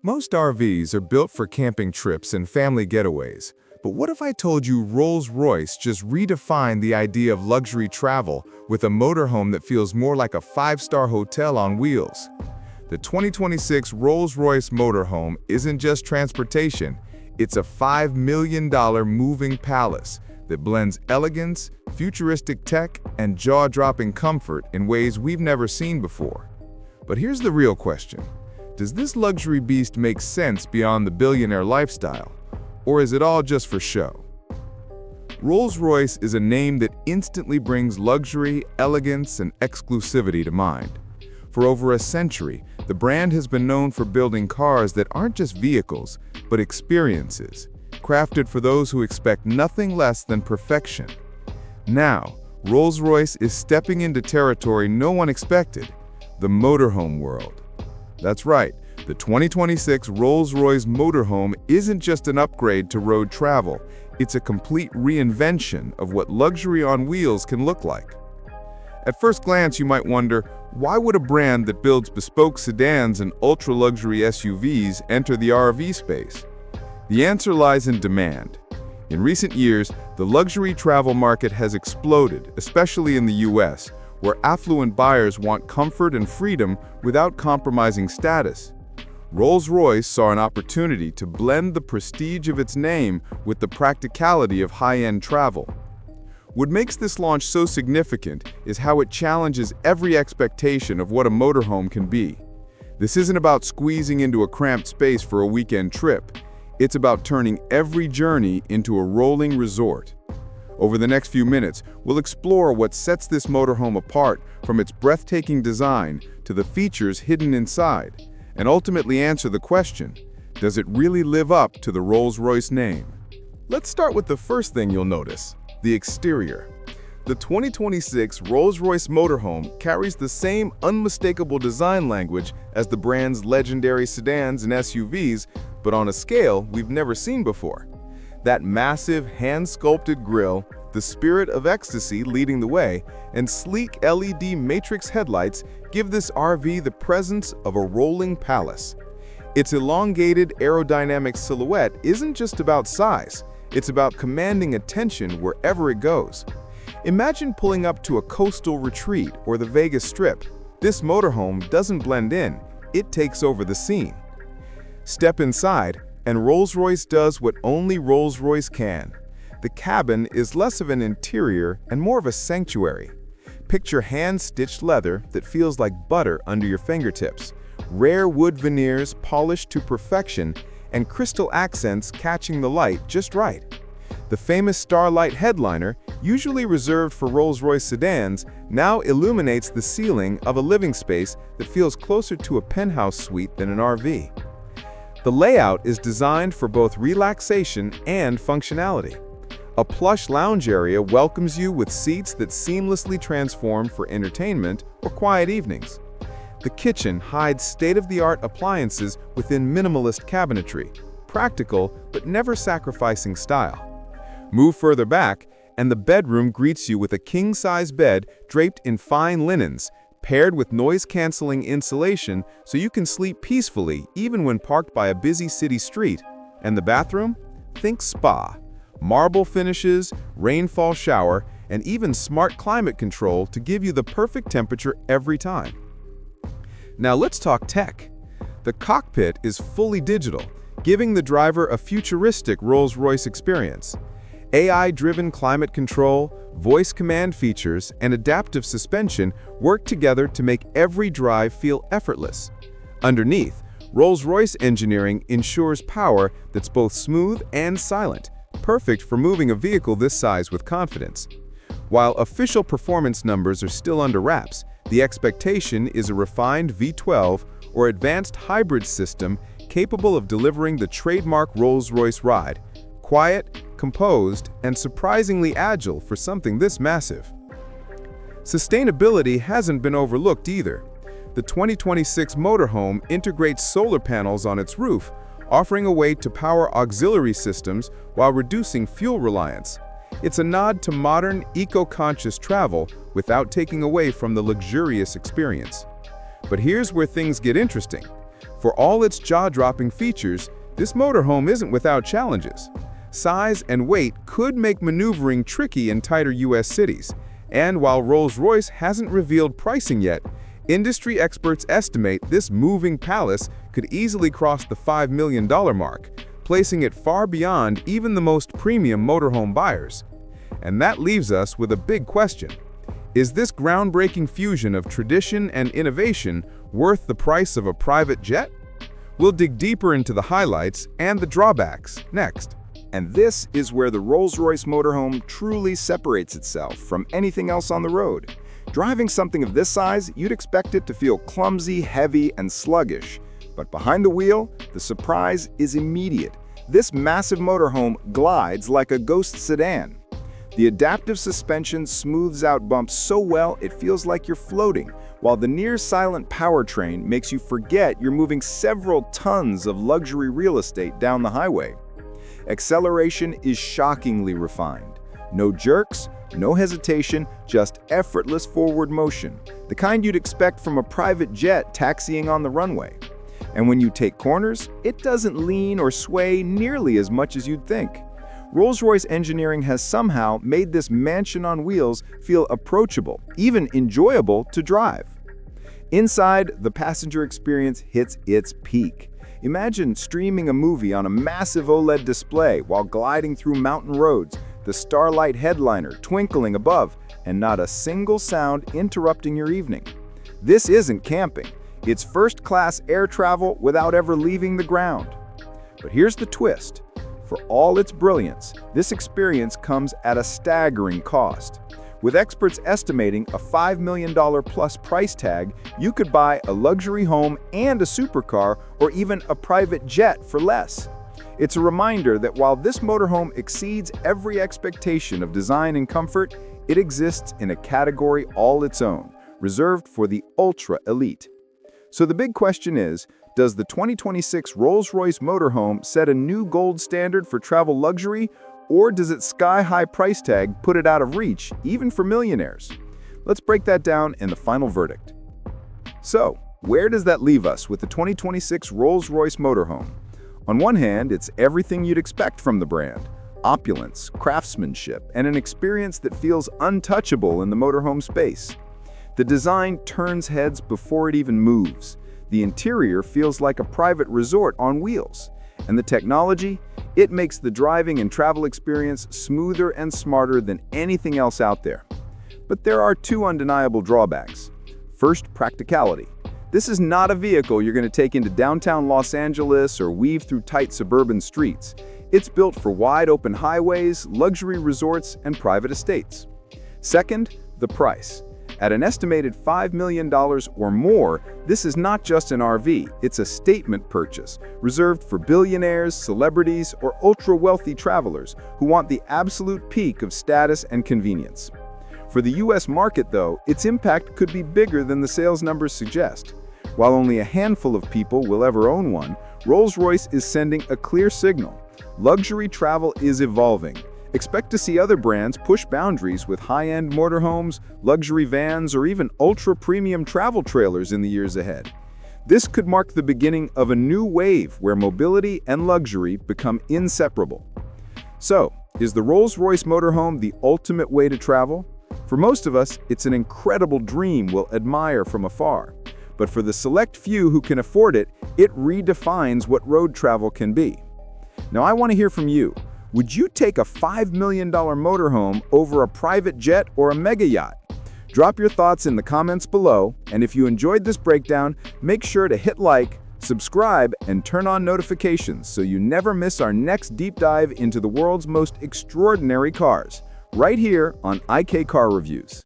Most RVs are built for camping trips and family getaways. But what if I told you Rolls-Royce just redefined the idea of luxury travel with a motorhome that feels more like a five-star hotel on wheels? The 2026 Rolls-Royce Motorhome isn't just transportation, it's a $5 million moving palace that blends elegance, futuristic tech, and jaw-dropping comfort in ways we've never seen before. But here's the real question. Does this luxury beast make sense beyond the billionaire lifestyle? Or is it all just for show? Rolls-Royce is a name that instantly brings luxury, elegance, and exclusivity to mind. For over a century, the brand has been known for building cars that aren't just vehicles, but experiences, crafted for those who expect nothing less than perfection. Now, Rolls-Royce is stepping into territory no one expected, the motorhome world. That's right, the 2026 Rolls-Royce Motorhome isn't just an upgrade to road travel, it's a complete reinvention of what luxury on wheels can look like. At first glance, you might wonder, why would a brand that builds bespoke sedans and ultra-luxury SUVs enter the RV space? The answer lies in demand. In recent years, the luxury travel market has exploded, especially in the US, where affluent buyers want comfort and freedom without compromising status. Rolls-Royce saw an opportunity to blend the prestige of its name with the practicality of high-end travel. What makes this launch so significant is how it challenges every expectation of what a motorhome can be. This isn't about squeezing into a cramped space for a weekend trip. It's about turning every journey into a rolling resort. Over the next few minutes, we'll explore what sets this motorhome apart, from its breathtaking design to the features hidden inside, and ultimately answer the question, does it really live up to the Rolls-Royce name? Let's start with the first thing you'll notice, the exterior. The 2026 Rolls-Royce Motorhome carries the same unmistakable design language as the brand's legendary sedans and SUVs, but on a scale we've never seen before. That massive, hand-sculpted grille, the spirit of ecstasy leading the way, and sleek LED matrix headlights give this RV the presence of a rolling palace. Its elongated aerodynamic silhouette isn't just about size, it's about commanding attention wherever it goes. Imagine pulling up to a coastal retreat or the Vegas Strip. This motorhome doesn't blend in, it takes over the scene. Step inside, and Rolls-Royce does what only Rolls-Royce can. The cabin is less of an interior and more of a sanctuary. Picture hand-stitched leather that feels like butter under your fingertips, rare wood veneers polished to perfection, and crystal accents catching the light just right. The famous Starlight headliner, usually reserved for Rolls-Royce sedans, now illuminates the ceiling of a living space that feels closer to a penthouse suite than an RV. The layout is designed for both relaxation and functionality. A plush lounge area welcomes you with seats that seamlessly transform for entertainment or quiet evenings. The kitchen hides state-of-the-art appliances within minimalist cabinetry, practical but never sacrificing style. Move further back, and the bedroom greets you with a king-size bed draped in fine linens, paired with noise-canceling insulation so you can sleep peacefully even when parked by a busy city street. And the bathroom? Think spa. Marble finishes, rainfall shower, and even smart climate control to give you the perfect temperature every time. Now let's talk tech. The cockpit is fully digital, giving the driver a futuristic Rolls-Royce experience. AI-driven climate control, voice command features, and adaptive suspension work together to make every drive feel effortless. Underneath, Rolls-Royce engineering ensures power that's both smooth and silent, perfect for moving a vehicle this size with confidence. While official performance numbers are still under wraps, the expectation is a refined V12 or advanced hybrid system capable of delivering the trademark Rolls-Royce ride, quiet, composed, and surprisingly agile for something this massive. Sustainability hasn't been overlooked either. The 2026 motorhome integrates solar panels on its roof, offering a way to power auxiliary systems while reducing fuel reliance. It's a nod to modern, eco-conscious travel without taking away from the luxurious experience. But here's where things get interesting. For all its jaw-dropping features, this motorhome isn't without challenges. Size and weight could make maneuvering tricky in tighter US cities, and while Rolls-Royce hasn't revealed pricing yet, industry experts estimate this moving palace could easily cross the $5 million mark, placing it far beyond even the most premium motorhome buyers. And that leaves us with a big question. Is this groundbreaking fusion of tradition and innovation worth the price of a private jet? We'll dig deeper into the highlights and the drawbacks next. And this is where the Rolls Royce Motorhome truly separates itself from anything else on the road. Driving something of this size, you'd expect it to feel clumsy, heavy, and sluggish. But behind the wheel, the surprise is immediate. This massive motorhome glides like a ghost sedan. The adaptive suspension smooths out bumps so well it feels like you're floating, while the near-silent powertrain makes you forget you're moving several tons of luxury real estate down the highway. Acceleration is shockingly refined. No jerks, no hesitation, just effortless forward motion, the kind you'd expect from a private jet taxiing on the runway. And when you take corners, it doesn't lean or sway nearly as much as you'd think. Rolls-Royce engineering has somehow made this mansion on wheels feel approachable, even enjoyable to drive. Inside, the passenger experience hits its peak. Imagine streaming a movie on a massive OLED display while gliding through mountain roads, the starlight headliner twinkling above, and not a single sound interrupting your evening. This isn't camping. It's first-class air travel without ever leaving the ground. But here's the twist. For all its brilliance, this experience comes at a staggering cost. With experts estimating a $5 million plus price tag, you could buy a luxury home and a supercar or even a private jet for less. It's a reminder that while this motorhome exceeds every expectation of design and comfort, it exists in a category all its own, reserved for the ultra-elite. So the big question is, does the 2026 Rolls-Royce Motorhome set a new gold standard for travel luxury, or does its sky-high price tag put it out of reach, even for millionaires? Let's break that down in the final verdict. So, where does that leave us with the 2026 Rolls-Royce Motorhome? On one hand, it's everything you'd expect from the brand: opulence, craftsmanship, and an experience that feels untouchable in the motorhome space. The design turns heads before it even moves. The interior feels like a private resort on wheels. And the technology? It makes the driving and travel experience smoother and smarter than anything else out there. But there are two undeniable drawbacks. First, practicality. This is not a vehicle you're going to take into downtown Los Angeles or weave through tight suburban streets. It's built for wide-open highways, luxury resorts, and private estates. Second, the price. At an estimated $5 million or more, this is not just an RV, it's a statement purchase, reserved for billionaires, celebrities, or ultra-wealthy travelers who want the absolute peak of status and convenience. For the US market, though, its impact could be bigger than the sales numbers suggest. While only a handful of people will ever own one, Rolls-Royce is sending a clear signal. Luxury travel is evolving. Expect to see other brands push boundaries with high-end motorhomes, luxury vans, or even ultra-premium travel trailers in the years ahead. This could mark the beginning of a new wave where mobility and luxury become inseparable. So, is the Rolls-Royce Motorhome the ultimate way to travel? For most of us, it's an incredible dream we'll admire from afar. But for the select few who can afford it, it redefines what road travel can be. Now, I want to hear from you. Would you take a $5 million motorhome over a private jet or a mega yacht? Drop your thoughts in the comments below, and if you enjoyed this breakdown, make sure to hit like, subscribe, and turn on notifications so you never miss our next deep dive into the world's most extraordinary cars, right here on IK Car Reviews.